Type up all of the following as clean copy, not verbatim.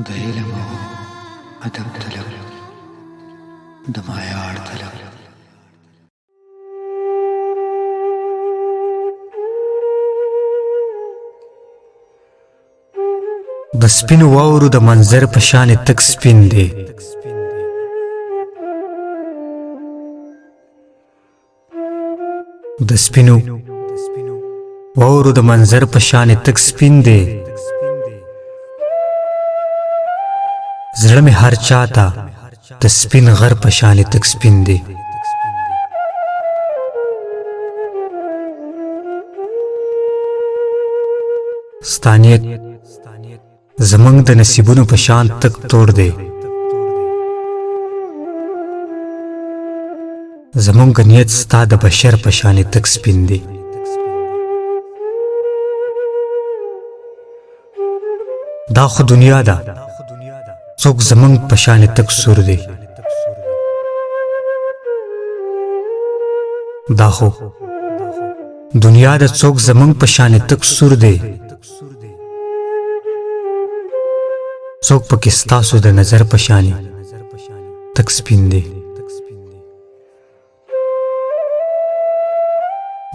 د علم او ادب طلب د معیار طلب د سپین واورو د منظر په شان تک سپین دی د سپینو واورو د منظر په شان تک سپین دی زړه مې هر چاته د سپین غر په شان تک سپین دی ستانیت زمنګ د نصیبونو په شان تک توړ دی زمونږ نیت ستا د بشر په شان تک سپین دی دا خو دنیا ده څوک زمونږ په شان تک سور دی دا خو دنیا ده څوک زمونږ په شان تک سور دی څوک پکې ستاسو د نظر په شان تک سپین دی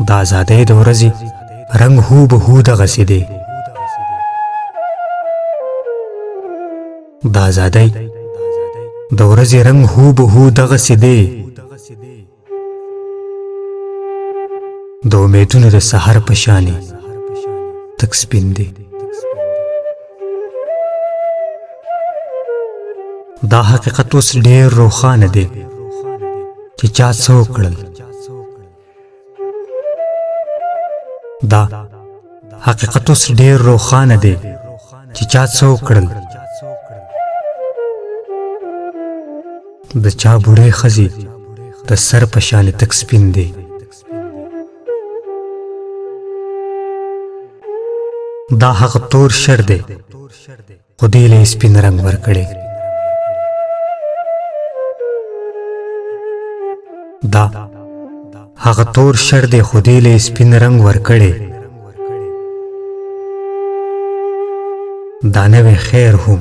د ازادۍ د ورځې رنګ هو به هو دغسې دی د ازادۍ د ورځې رنګ هو به هو دغسې دی د امیدونو د سحر په شانې تک سپین دی دا حقیقت اوس ډېر روښانه دی چې چا څه وکړل دا حقیقت اوس ډېر روښانه دی چې چا څه وکړل د چا بوډۍ ښځې د سر په شان تک سپین دی دا هغه تور شر دی خو دې له یې سپین رنګ ورکړی دا هغه تور شر دی خو دې له یې سپین رنګ ورکړی دا نوی خیر هم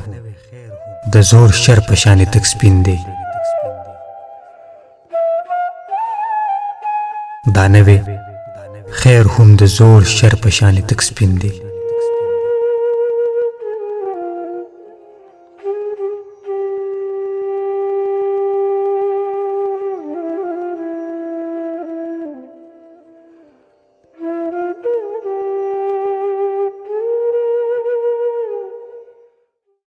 د زور شر په شان تک سپین دی دا نوی خیر هم د زور شر په شان تک سپین دی